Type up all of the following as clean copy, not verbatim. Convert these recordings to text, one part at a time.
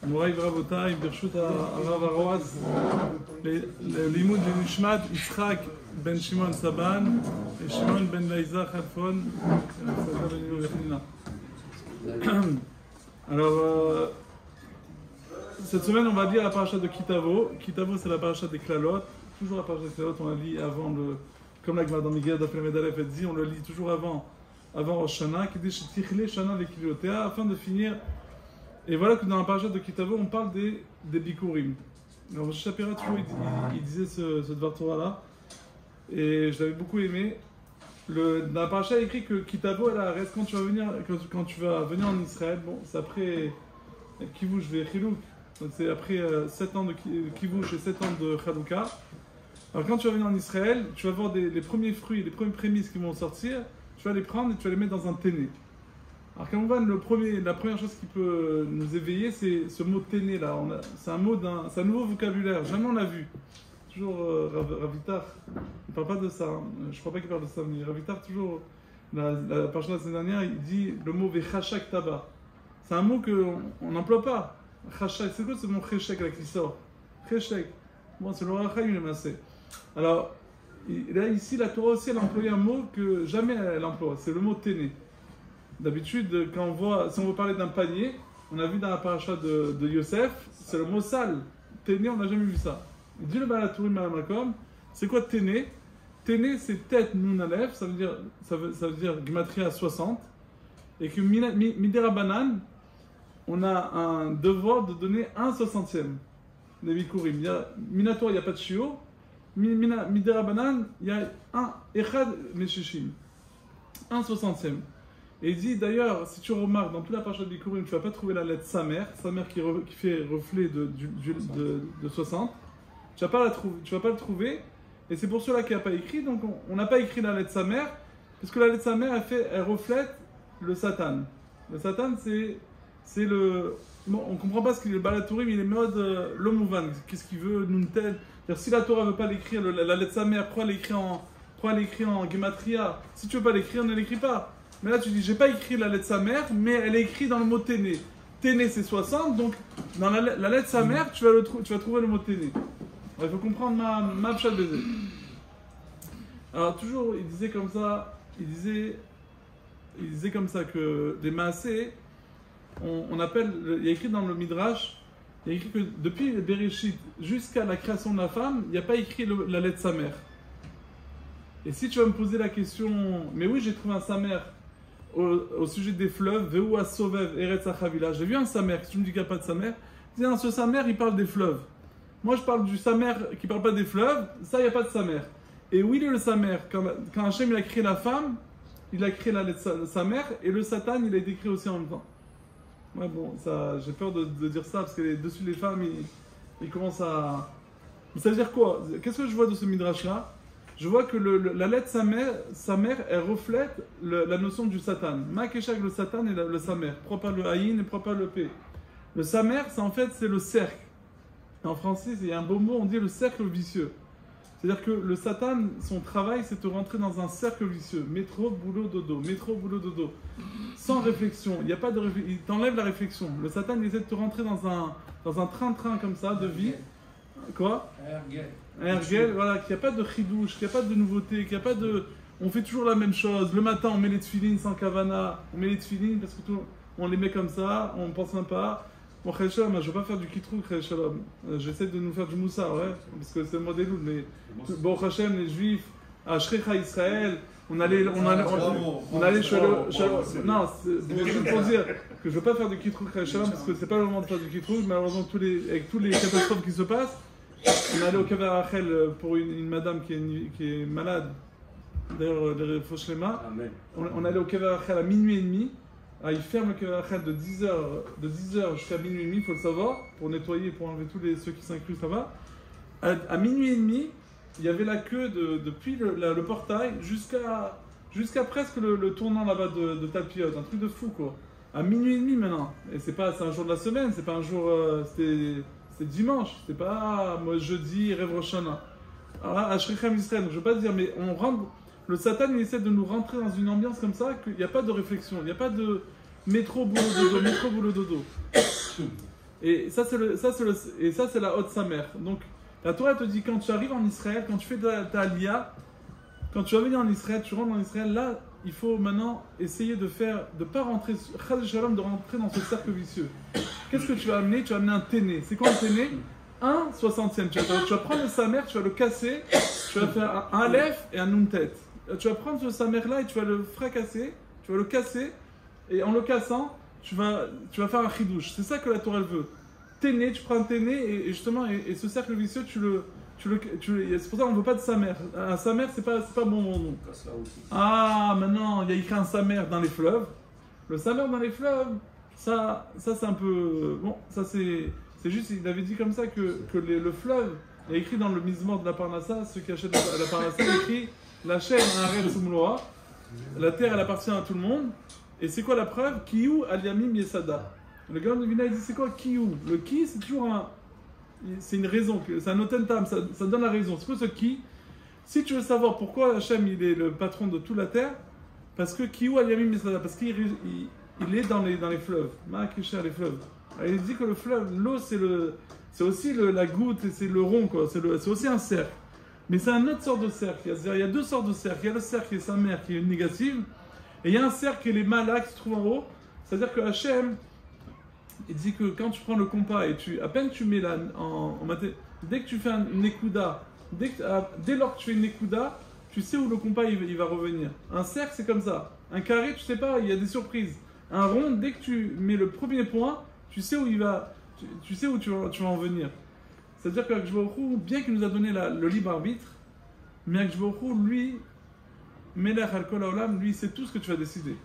Mouraï Bravotaï, Birchut Arav Aroaz, le limoud de Nishmat, Yitzhak ben Shimon Saban, et Shimon ben Laïza Khalfon, Alors, cette semaine, on va lire la paracha de Kitavo. Kitavo, c'est la paracha des Klalot. Toujours la paracha des Klalot, on la lit avant le. Comme la Gemara dans Miguel d'Afel Medalef dit, on le lit toujours avant Rosh Hashanah, qui dit Tichle Shana Vekilotea, afin de finir. Et voilà que dans la paracha de Kitavo, on parle des Bikurim. Alors, Shapira, toujours, il disait ce Dvar Torah là, et je l'avais beaucoup aimé. Dans la paracha, il écrit que Kitavo, elle reste quand tu vas venir en Israël. Bon, c'est après Kivouch ve Chilouk, donc c'est après 7 ans de Kivouch et 7 ans de Chalukah. Alors, quand tu vas venir en Israël, tu vas voir les premiers fruits, les premières prémices qui vont sortir, tu vas les prendre et tu vas les mettre dans un téné. Alors, quand on va, la première chose qui peut nous éveiller, c'est ce mot téné là. C'est un nouveau vocabulaire, jamais on l'a vu. Toujours Ravitar, il ne parle pas de ça, hein. Je ne crois pas qu'il parle de ça, mais Ravitar, toujours, la parole de la semaine dernière, il dit le mot Vechashak Taba. C'est un mot qu'on n'emploie pas. Chashak, c'est quoi ce mot Cheshek là qui sort? Cheshek. Bon, c'est l'Orachayim le massé. Alors, là, ici, la Torah aussi, elle a employé un mot que jamais elle emploie, c'est le mot téné. D'habitude, si on veut parler d'un panier, on a vu dans la paracha de Yosef, c'est le mot sale. Téné, on n'a jamais vu ça. Il dit le Balatourim Malamakom, c'est quoi téné? Téné, c'est tête nun alef, ça veut dire Gematria 60. Et que Midera Banan, on a un devoir de donner 1/60 des Bikurim. Minator, il n'y a pas de chiot. Midera Banan, il y a un Echad Meshishim. 1/60. Et il dit d'ailleurs, si tu remarques dans toute la paracha de Bikurim, tu ne vas pas trouver la lettre Samer qui fait reflet de 60. Tu ne vas pas le trouver. Et c'est pour cela qu'il n'y a pas écrit. Donc on n'a pas écrit la lettre Samer, parce que la lettre Samer, elle reflète le Satan. Le Satan, c'est le. Bon, on ne comprend pas ce qu'il est le Balatourim, il est mode l'Omouvan. Qu'est-ce qu'il veut, Nuntel. Si la Torah ne veut pas l'écrire, la lettre Samer, pourquoi l'écrire en Gematria? Si tu ne veux pas l'écrire, ne l'écris pas. Mais là, tu dis, j'ai pas écrit la lettre Samer, mais elle est écrite dans le mot Téné. Téné, c'est 60, donc dans la lettre Samer, tu vas trouver le mot Téné. Il faut comprendre ma pshat baiser. Alors, toujours, il disait comme ça que les maasés, on appelle, il y a écrit dans le Midrash, il y a écrit que depuis le Bereshit jusqu'à la création de la femme, il n'y a pas écrit la lettre Samer. Et si tu vas me poser la question, mais oui, j'ai trouvé un Samer au sujet des fleuves, Ve'u Asovev Eretz Achavila. J'ai vu un Samer, si tu me dis qu'il n'y a pas de Samer, dis non, ce Samer, il parle des fleuves. Moi, je parle du Samer qui ne parle pas des fleuves, ça, il n'y a pas de Samer. Et où il est le Samer? Quand Hachem il a créé la femme, il a créé la lettre Samer, et le Satan, il a été créé aussi en même temps. Ouais, bon, j'ai peur de dire ça, parce que dessus les femmes, ils commencent à. Mais ça veut dire quoi? Qu'est-ce que je vois de ce Midrash-là? Je vois que la lettre Samer, elle reflète la notion du Satan. Makeshak, le Satan et le Samer. Propre le Aïn et propre le P. Le Samer, c'est le cercle. En français, il y a un beau mot, on dit le cercle vicieux. C'est-à-dire que le Satan, son travail, c'est de rentrer dans un cercle vicieux. Métro, boulot, dodo. Métro, boulot, dodo. Sans réflexion. Il t'enlève la réflexion. Le Satan, il essaie de te rentrer dans un train-train comme ça, de vie. Quoi? Un ergel, voilà, qu'il n'y a pas de chidouche, qu'il n'y a pas de nouveauté, qu'il n'y a pas de. On fait toujours la même chose. Le matin, on met les tefilines sans kavana. On met les tefilines parce que on les met comme ça, on ne pense même pas. Bon, Chel Shalom, je ne veux pas faire du kitrou, Chel Shalom. J'essaie de nous faire du moussa, ouais, parce que c'est le modèle, mais. Bon, Hachem, les juifs, à Shrecha Israël, on allait chez le. Non, c'est juste pour dire que je ne veux pas faire du kitrou, Chel Shalom, parce que c'est pas le moment de faire du kitrou, malheureusement, avec tous les catastrophes qui se passent. On allait au Kever Rachel pour une madame qui est malade. D'ailleurs, les Foshlema. On allait au Kever Rachel à minuit et demi. Il ferme le Kever Rachel de 10h jusqu'à minuit et demi, il faut le savoir, pour nettoyer, pour enlever ceux qui s'incluent là-bas. À minuit et demi, il y avait la queue depuis le portail jusqu'à presque le tournant là-bas de Talpiot. Un truc de fou, quoi. À minuit et demi maintenant. Et c'est un jour de la semaine, c'est pas un jour. C'est dimanche, c'est pas jeudi, Rêve Rosh Hashanah. Alors là, à Shrechem Israël, je ne veux pas dire, mais le Satan il essaie de nous rentrer dans une ambiance comme ça, qu'il n'y a pas de réflexion, il n'y a pas de. métro, boulot, dodo, métro, boulot, dodo. Et ça, c'est la haute sa mère. Donc, la Torah te dit, quand tu arrives en Israël, quand tu fais ta aliyah, quand tu vas venir en Israël, tu rentres en Israël, là, il faut maintenant essayer de pas rentrer, de rentrer dans ce cercle vicieux. Qu'est-ce que tu vas amener? Tu vas amener un téné. C'est quoi un téné? Un 60e. Tu vas prendre le samer, tu vas le casser, tu vas faire un aleph et un nun tête. Tu vas prendre ce samer-là et tu vas le fracasser, tu vas le casser, et en le cassant, tu vas faire un chidouche. C'est ça que la Torah veut. Téné, tu prends un téné, et justement, et ce cercle vicieux, c'est pour ça qu'on ne veut pas de samer. Un samer, c'est pas bon nom. Ah, maintenant, il y a écrit un samer dans les fleuves. Le samer dans les fleuves, ça c'est un peu... Bon, ça c'est juste, il avait dit comme ça que le fleuve, il y a écrit dans le Mizmor de la Parnassa, ceux qui achètent la Parnassa, il y a écrit la chair a un soumloa, la terre elle appartient à tout le monde. Et c'est quoi la preuve? Kiyu al-yamim yesada. Le gars de Vina il dit c'est quoi Kiyu? Le ki c'est toujours c'est une raison, c'est un notentam, ça donne la raison. C'est quoi ce ki? Si tu veux savoir pourquoi Hachem il est le patron de toute la terre, parce que Kiyu al-yamim yesada, parce qu'il est dans les fleuves. Ma'akisha les fleuves. Alors, il dit que le fleuve, l'eau c'est aussi la goutte et c'est le rond quoi. C'est aussi un cercle. Mais c'est une autre sorte de cercle. Il y a deux sortes de cercles. Il y a le cercle qui est sa mère, qui est négative. Et il y a un cercle qui est les malas qui se trouvent en haut. C'est-à-dire que Hachem, il dit que quand tu prends le compas et à peine tu mets dès que tu fais une ékouda, dès lors que tu fais une ékouda, tu sais où le compas il va revenir. Un cercle c'est comme ça. Un carré tu sais pas, il y a des surprises. Un rond, dès que tu mets le premier point, tu sais où il va, tu sais où tu vas en venir. C'est-à-dire qu'Akadosh Baruch Hu, bien qu'il nous a donné le libre arbitre, mais Akadosh Baruch Hu, lui, Melech al Kol Haolam, lui, c'est tout ce que tu vas décider.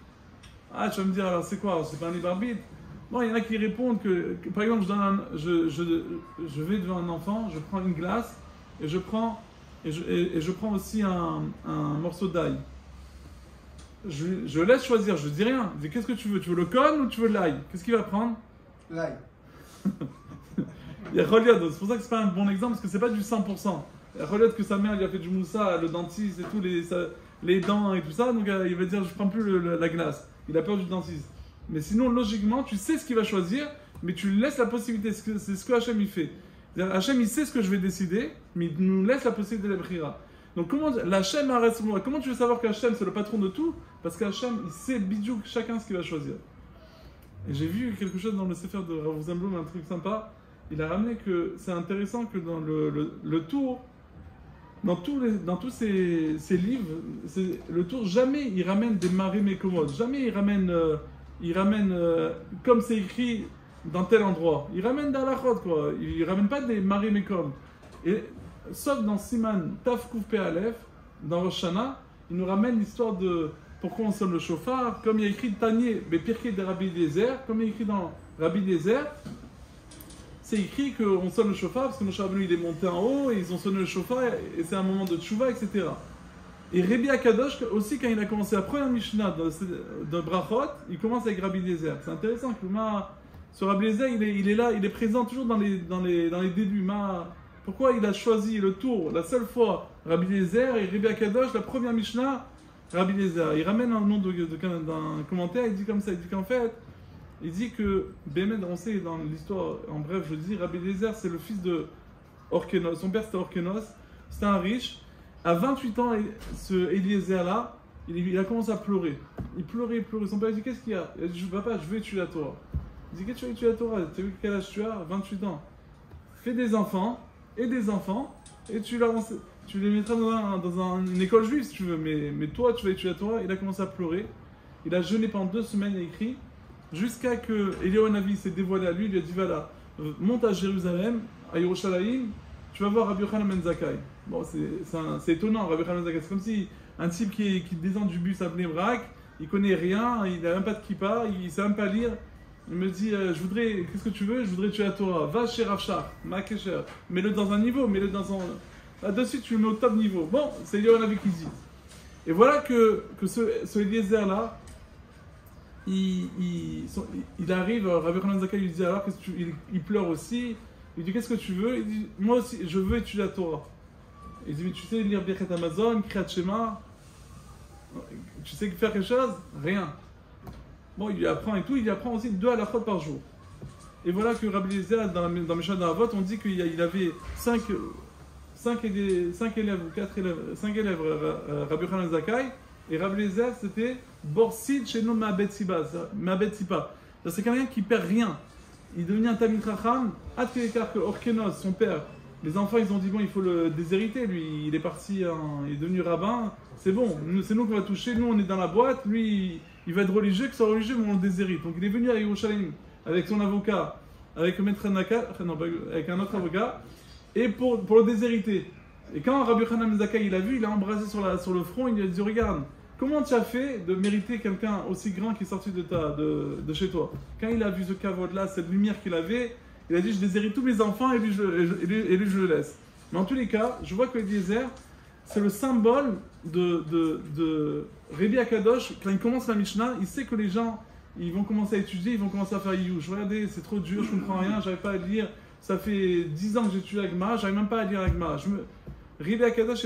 Ah, tu vas me dire, alors c'est quoi? C'est pas un libre arbitre? Bon, il y en a qui répondent que par exemple, je vais devant un enfant, je prends une glace, et je prends aussi un morceau d'ail. Je laisse choisir, je dis rien. Je dis, qu'est-ce que tu veux? Tu veux le cône ou tu veux l'ail? Qu'est-ce qu'il va prendre? L'ail. Il y a Roliot, c'est pour ça que c'est pas un bon exemple, parce que c'est pas du 100%. Il y a Roliot que sa mère lui a fait du moussa, le dentiste et tout, les dents et tout ça, donc il va dire je prends plus la glace. Il a peur du dentiste. Mais sinon, logiquement, tu sais ce qu'il va choisir, mais tu lui laisses la possibilité, c'est ce que Hachem il fait. Hachem il sait ce que je vais décider, mais il nous laisse la possibilité de l'ébrir. Donc comment tu veux savoir qu'Hachem c'est le patron de tout? Parce qu'Hachem il sait bidou chacun ce qu'il va choisir. Et j'ai vu quelque chose dans le Sefer de Rav Rosenblum, un truc sympa. Il a ramené que c'est intéressant que dans le tour, dans tous ces livres, le tour, jamais il ramène des marées mécommodes, jamais il ramène comme c'est écrit dans tel endroit. Il ramène d'Alachot, quoi. Il ramène pas des marées mécom. Et sauf dans Siman Taf Kouf Pe Aleph, dans Rosh Hashanah, il nous ramène l'histoire de pourquoi on sonne le chauffard, comme il y a écrit Tanier, Bepirkei de Rabbi Eliezer, comme il y a écrit dans Rabbi Eliezer. C'est écrit qu'on sonne le chauffard parce que Moshe Rabbeinu il est monté en haut et ils ont sonné le chauffard et c'est un moment de tchouva, etc. Et Rabbi Akadosh aussi, quand il a commencé la première Mishnah de Brachot, il commence avec Rabbi Eliezer. C'est intéressant que ce Rabbi Eliezer il est là, il est présent toujours dans les débuts. Pourquoi il a choisi le tour la seule fois Rabbi Eliezer et Rabbi Akadosh la première Mishnah Rabbi Eliezer. Il ramène un nom d'un commentaire, il dit comme ça, il dit qu'en fait il dit que, Bémed, on sait dans l'histoire, en bref, je dis, Rabbi Eliezer, c'est le fils de Orkenos. Son père, c'était Orkenos. C'était un riche. À 28 ans, ce Eliezer-là, il a commencé à pleurer. Il pleurait. Son père, il dit, qu'est-ce qu'il y a? Il a dit, papa, je veux étudier la Torah. Il dit, qu'est-ce que tu veux étudier la Torah? Tu as vu quel âge tu as? 28 ans. Fais des enfants, et tu les mettras dans une école juive, si tu veux. Mais toi, tu vas étudier la Torah. Il a commencé à pleurer. Il a jeûné pendant 2 semaines, il a écrit. Jusqu'à que Eliyahu Hanavi s'est dévoilé à lui, il lui a dit voilà, monte à Jérusalem, à Yerushalayim, tu vas voir Rabbi Yochanan ben Zakkai. Bon, c'est étonnant, Rabbi Yochanan ben Zakkai. C'est comme si un type qui descend du bus à Bnei Brak, il connaît rien, il n'a même pas de kippa, il ne sait même pas lire. Il me dit qu'est-ce que tu veux? Je voudrais tuer la Torah. Va chez Rav Shach, Makesher. Mets-le dans un niveau, là-dessus, tu le mets au top niveau. Bon, c'est Eliyahu Hanavi qui dit. Et voilà que ce Eliezer-là, il arrive, Rabbi Yochanan ben Zakkai lui dit alors il pleure aussi, il dit qu'est-ce que tu veux? Il dit moi aussi je veux étudier la Torah. Il dit mais tu sais lire Birkat Hamazon, Kriyat Shema, tu sais faire quelque chose? Rien. Bon, il lui apprend et tout, il lui apprend aussi 2 halachot par jour. Et voilà que Rabbi Eliezer, dans Mishnah d'Avot, on dit qu'il avait 5 élèves ou 4 élèves, 5 élèves, Rabbi Yochanan Zakkai, et Rabbi Eliezer, c'était Borsid chez nous Ma'abed Sipa. C'est quelqu'un qui perd rien. Il devient un Talmid Chacham, à tel écart que Orkenos, son père, les enfants, ils ont dit bon, il faut le déshériter. Lui, il est parti, il est devenu rabbin. C'est bon, c'est nous qu'on va toucher. Nous, on est dans la boîte. Lui, il va être religieux, que ce soit religieux, mais on le déshérite. Donc, il est venu à Yerushalayim avec son avocat, avec le maître Naka, non, avec un autre avocat, et pour le déshériter. Et quand Rabbi Yochanan Zakkai il a vu, il a embrasé sur le front, il lui a dit regarde, comment tu as fait de mériter quelqu'un aussi grand qui est sorti de chez toi? Quand il a vu ce kavod-là, cette lumière qu'il avait, il a dit je déshérite tous mes enfants et lui je le laisse. Mais en tous les cas, je vois que Eliezer, c'est le symbole de Rabbi Akadosh. Quand il commence la Mishnah, il sait que les gens ils vont commencer à étudier, ils vont commencer à faire Iyush. Regardez, c'est trop dur, je comprends rien, j'arrive pas à lire. Ça fait 10 ans que j'étudie Agma, j'arrive même pas à lire Agma. Rabbi Akadosh,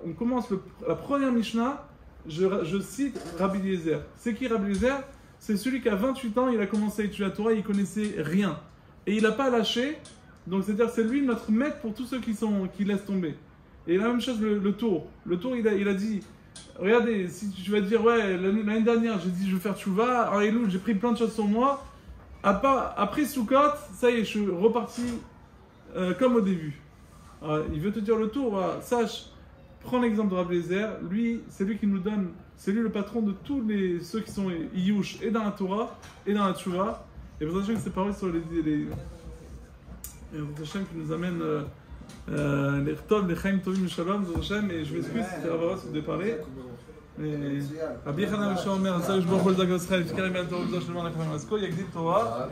on commence la première Mishnah, je cite Rabbi Eliezer. C'est qui Rabbi Eliezer? C'est celui qui a 28 ans, il a commencé à étudier la Torah, il connaissait rien. Et il n'a pas lâché, donc c'est-à-dire c'est lui notre maître pour tous ceux qui laissent tomber. Et la même chose le tour. Le tour, il a dit, regardez, si tu vas dire, ouais, l'année dernière, j'ai dit je vais faire tchouva, en Elul, j'ai pris plein de choses sur moi. Après Sukkot, ça y est, je suis reparti comme au début. Alors, il veut te dire le tour, voilà, sache, prends l'exemple de Rabbi Eliezer, lui, c'est lui qui nous donne, c'est lui le patron de tous ceux qui sont Iyush, et dans la Torah, et dans la tchouva. Et pour ça que ces paroles sur les Hashem qui nous amène les Rtov, les Chaim Tovim Shalom, et je m'excuse, c'était la parole de parler. Rabbi Yochanan Omer, ça je vois Paul Zagosrel, qui carrément Torah, je demande à Khaim Masko, il y a que des Torah.